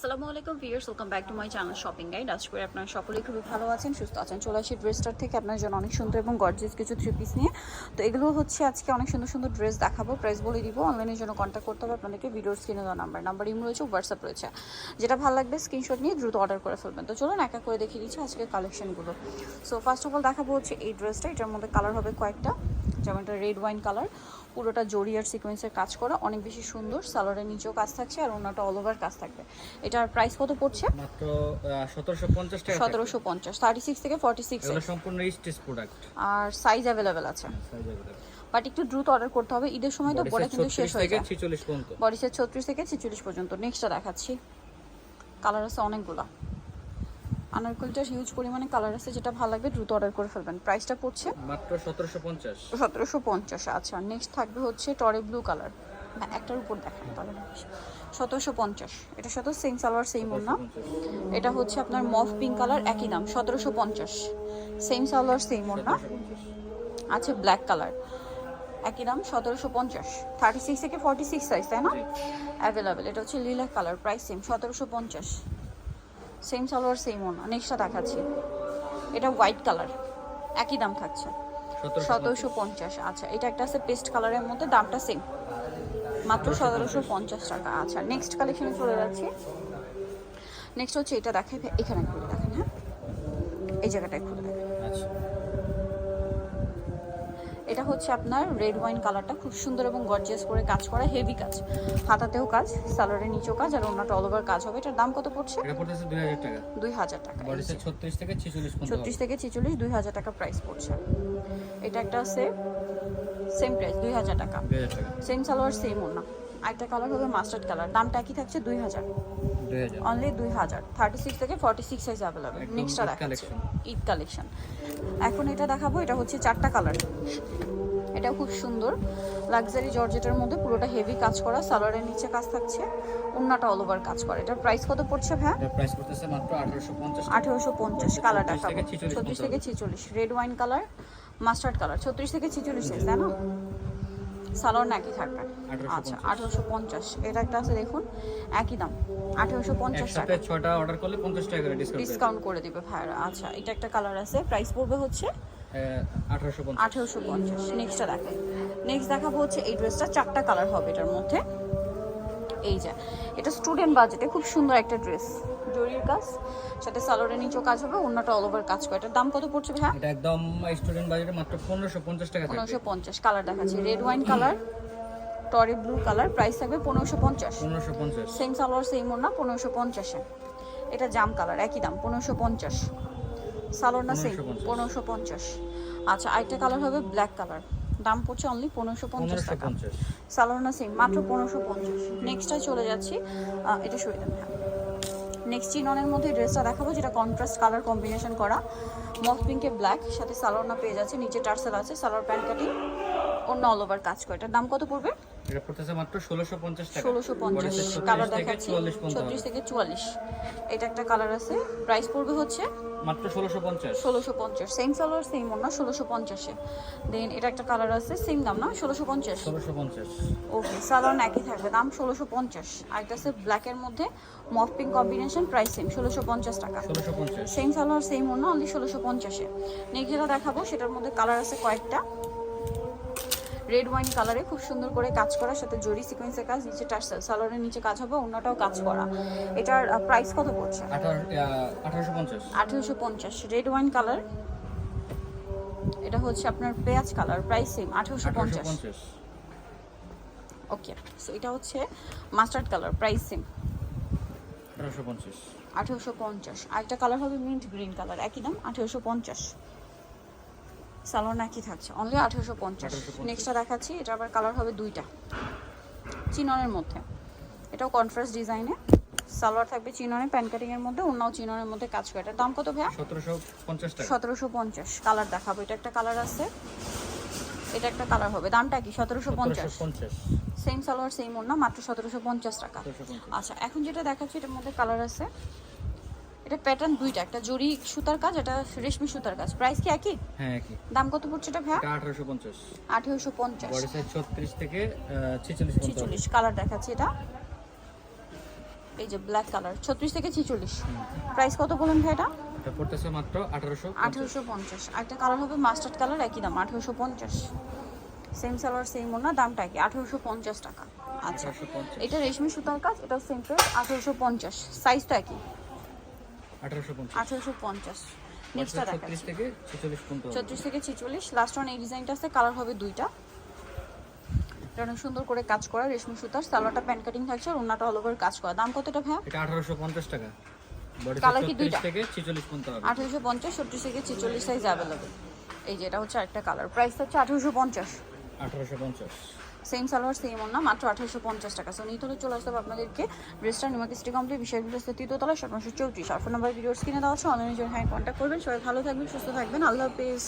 আসসালামু আলাইকুম viewers, welcome back to my channel shopping guide. আজ করে আপনারা সকলেই খুবই ভালো আছেন, সুস্থ আছেন। চলে আসি ড্রেসটার থেকে আপনার জন্য অনেক সুন্দর এবং গর্জিয়াস কিছু থ্রি পিস নিয়ে। তো এগুলো হচ্ছে আজকে অনেক সুন্দর সুন্দর ড্রেস দেখাবো, প্রাইস বলে দিব। অনলাইনের জন্য কন্ট্যাক্ট করতে হবে আপনাদেরকে। ভিডিওর স্ক্রিনে দেওয়া নাম্বার ইমো রয়েছে, হোয়াটসঅ্যাপ রয়েছে। যেটা ভালো লাগবে স্ক্রিনশট নিয়ে দ্রুত অর্ডার করে ফেলবেন। তো চলুন এক এক করে দেখিয়ে দিচ্ছি আজকের কালেকশনগুলো। সো ফার্স্ট অফ অল দেখাবো হচ্ছে এই ড্রেসটা। এটার মধ্যে কালার হবে কয়েকটা, যেমন এটা রেড ওয়াইন কালার, পুরোটা জরি আর সিকোয়েন্সের কাজ করা, অনেক বেশি সুন্দর। সালোয়ারের নিচেও কাজ থাকছে আর ওনাটা অল ওভার কাজ থাকবে। এটার প্রাইস কত পড়ছে? মাত্র 1750 টাকা। 1750, 36 থেকে 46 এগুলো সম্পূর্ণ স্টিচ প্রোডাক্ট আর সাইজ अवेलेबल আছে। সাইজ अवेलेबल, বাট একটু দ্রুত অর্ডার করতে হবে, ঈদের সময় তো বড় কিন্তু শেষ হয়ে যায়। 46 পর্যন্ত, বডি সেট 36 থেকে 46 পর্যন্ত। নেক্সটটা দেখাচ্ছি, কালার আছে অনেকগুলো। আনারকলিটার হিউজ পরিমাণে কালার আছে, যেটা ভালো লাগবে দ্রুত অর্ডার করে ফেলবেন। প্রাইসটা পড়ছে মাত্র 1750। 1750। আচ্ছা, নেক্সট থাকবে হচ্ছে টরে ব্লু কালার। না, একটার উপর দেখান তাহলে। 1750, এটার সাথে সেম সালোয়ার সেম ওড়না। এটা হচ্ছে আপনার মফ পিঙ্ক কালার, একই দাম 1750, সেম সালোয়ার সেম ওড়না। আছে ব্ল্যাক কালার, একই দাম 1750, 36 থেকে 46 সাইজ, তাই না? অ্যাভেলেবেল। এটা হচ্ছে lilac colour, price same 1750, same salwar same ওড়না। নেক্সটটা দেখাচ্ছি, এটা হোয়াইট কালার, একই দাম থাকছে 1750। আচ্ছা, এটা একটা আছে পেস্ট কালারের মধ্যে, দামটা সেম, মাত্র 1750 টাকা। আচ্ছা, নেক্সট কালেকশনে চলে যাচ্ছি। নেক্সট হচ্ছে এটা দেখেন, এখানে খুলে দেখেন। হ্যাঁ, এই জায়গাটায় খুলে দেখেন। আচ্ছা, এটা হচ্ছে আপনার রেড ওয়াইন কালারটা, খুব সুন্দর এবং গর্জিয়াস করে কাজ করা, হেভি কাজ, হাতাতেও কাজ, সালোয়ারের নিচেও কাজ আর ওনাটা অল ওভার কাজ হবে। এটার দাম কত পড়ছে? এটা পড়তেছে 2000 টাকা। 2000 টাকা। বডি সাইজ 36 থেকে 46 পর্যন্ত। 36 থেকে 46, 2000 টাকা প্রাইস পড়ছে। এটা একটা আছে সেম প্রাইস 2000 টাকা, 2000 টাকা। সেম সালোয়ার সেম ওড়না। আরেকটা কালার হবে মাস্টার্ড কালার, দামটা একই থাকছে 2000, 2000 অনলি 2000, 36 থেকে 46 সাইজ অ্যাভেলেবল। নেক্সটটা দেখাচ্ছি, ঈদ কালেকশন। এখন এটা দেখাবো, এটা হচ্ছে 4টা কালার। এটা খুব সুন্দর লাক্সারি জর্জেটের মধ্যে, পুরোটা হেভি কাজ করা, সালোয়ারের নিচে কাজ থাকছে, ওন্নাটা অল ওভার কাজ করা। এটার প্রাইস কত পড়ছে ভাই? এটা প্রাইস করতেছে মাত্র 1850 টাকা। 1850। কালার দেখাবো 36 থেকে 46, red wine colour, mustard colour, 36 থেকে 46 সাইজ, তাই না? সালোয়ার নাকি থাকবে। আচ্ছা, 1850। এটা একটা আছে দেখুন, একই দাম 1850 টাকা। একসাথে 6টা অর্ডার করলে 50 টাকা করে ডিসকাউন্ট করে দিবে ভাইরা। আচ্ছা, এটা একটা কালার আছে, প্রাইস পড়বে হচ্ছে 1850। 1850। নেক্সটটা দেখাই। নেক্সট দেখাবো হচ্ছে এই ড্রেসটা, 4টা কালার হবে এটার মধ্যে। এই যে এটা স্টুডেন্ট বাজেটে খুব সুন্দর একটা ড্রেস, জরির কাজ, সাথে সালোয়ারের নিচেও কাজ হবে, ওন্নাটা অল ওভার কাজ করে। এটার দাম কত পড়ছে ভাই? এটা একদম স্টুডেন্ট বাজেটে মাত্র 1550 টাকা থাকবে। 1550। কালার দেখাচ্ছি, রেড ওয়াইন কালার, টরি ব্লু কালার, প্রাইস থাকবে 1550, 1550। সেম সালোয়ার সেম ওড়না, 1550-এ। এটা জাম কালার, একই দাম 1550, সালোয়ার না সেম 1550। আচ্ছা, আরেকটা কালার হবে ব্ল্যাক কালার, দাম পড়ছে অনলি 1550 টাকা, সালোয়ার না সেম, মাত্র 1550। নেক্সটটায় চলে যাচ্ছি, এটা সরিয়ে দেন। নেক্সট চিননের মধ্যে ড্রেসটা দেখাবো, যেটা কন্ট্রাস্ট কালার কম্বিনেশন করা, মফ পিঙ্কে ব্ল্যাক, সাথে সালোয়ার না পেয়ে যাচ্ছে, নিচে টার্সেল আছে, সালোয়ার প্যান্ট কাটিং, অন্য অল ওভার কাজ করে। এটার দাম কত পড়বে? এটা পড়তেছে মাত্র 1650 টাকা। 1650। কালার দেখাচ্ছি 36 থেকে 44। এটা একটা কালার আছে, প্রাইস পড়বে হচ্ছে মাত্র 1650। 1650, সেম সালোয়ার সেম ওড়না, 1650-এ। দেন এটা একটা কালার আছে, সেম দাম না, 1650। 1650। ওকে, সালোয়ার একই থাকবে, দাম 1650। আর এটা আছে ব্ল্যাকের মধ্যে মফ পিঙ্ক কম্বিনেশন, প্রাইস সেম 1650 টাকা, 1650। সেম সালোয়ার সেম ওড়না, অনলি 1650-এ। নেক্সট যেটা দেখাবো সেটার মধ্যে কালার আছে কয়েকটা। রেড ওয়াইন কালারে খুব সুন্দর করে কাজ করা, সাথে জরি সিকোয়েন্সের কাজ, নিচে টার্সেল, সালোয়ারের নিচে কাজ হবে, অন্যটাও কাজ করা। এটার প্রাইস কত পড়ছে? 1850। 1850। রেড ওয়াইন কালার, এটা হচ্ছে আপনার পেঁয়াজ কালার, প্রাইস সেম 1850। ওকে, সো এটা হচ্ছে মাস্টার্ড কালার, প্রাইস সেম 1850। 1850। আরেকটা কালার হবে মিন্ট গ্রিন কালার, একই দাম 1850, সালোয়ার নাকি থাকছে, অনলি 1850। নেক্সটটা দেখাচ্ছি, এটা আবার কালার হবে দুইটা, চিননের মধ্যে, এটাও কন্ট্রাস্ট ডিজাইনে, সালোয়ার থাকবে চিননে, প্যান্ট কাটিং এর মধ্যে, অন্যও চিননের মধ্যে কাজ করে। এটার দাম কত ভাইয়া? 1750 টাকা। 1750। কালার দেখাবো, এটা একটা কালার আছে, এটা একটা কালার হবে, দামটা কি? 1750, সেম সালোয়ার সেম ওড়না, মাত্র 1750 টাকা। আচ্ছা, এখন যেটা দেখাচ্ছি এটার মধ্যে কালার আছে, এটা প্যাটার্ন দুইটা, একটা জরি সুতার কাজ, এটা রেশমি সুতার কাজ, প্রাইস কি একই? হ্যাঁ, একই দাম কত পড়ছে এটা ভাইয়া? এটা 1850। 1850। বডি সাইজ 36 থেকে 46 পর্যন্ত। 46। কালার দেখাচ্ছি, এটা এই যে ব্ল্যাক কালার 36 থেকে 46। প্রাইস কত বলেন ভাই এটা? এটা পড়তেছে মাত্র 1850। 1850। একটা কালার হবে মাস্টার্ড কালার, একই দাম 1850। সেম সালোয়ার সেম ওড়না, দামটা কি? 1850 টাকা। আচ্ছা 1850। এটা রেশমি সুতার কাজ, এটা সেম প্রাইস 1850। সাইজটা কি? 1850। 1850। নেক্সটটা দেখা 36 থেকে 46 পর্যন্ত হবে। 36 থেকে 46। লাস্ট ওয়ান এই ডিজাইনটা আছে, কালার হবে দুইটা। এটা অনেক সুন্দর করে কাজ করা রেশমি সুতার, সালোয়ারটা প্যান্ট কাটিং থাকছে আর ওড়নাটা অল ওভার কাজ করা। দাম কতটা ভাইয়া? এটা 1850 টাকা। বডি কালার কি 36 দুইটা? থেকে 46 পর্যন্ত হবে। 1850, 36 থেকে 46 সাইজ অ্যাভেলেবল। এই যে এটা হচ্ছে আরেকটা কালার, প্রাইস হচ্ছে 1850। 1850। সেম সালোয়ার সেম ওড়না, মাত্র 1850 টাকা। সো নিতে হলে চলে আসতে হবে আপনাদেরকে ব্রেস্টার নিউমার্কেট সিটি কমপ্লেক্স, বিশাল বিশাল তৃতীয়তলা, 734। আর ফোন নাম্বার ভিডিওস কিনে দেওয়া আছে, অনলাইনে জন্য হ্যাঁ কন্ট্যাক্ট করবেন। সবাই ভালো থাকবেন, সুস্থ থাকবেন, আল্লাহ হাফেজ।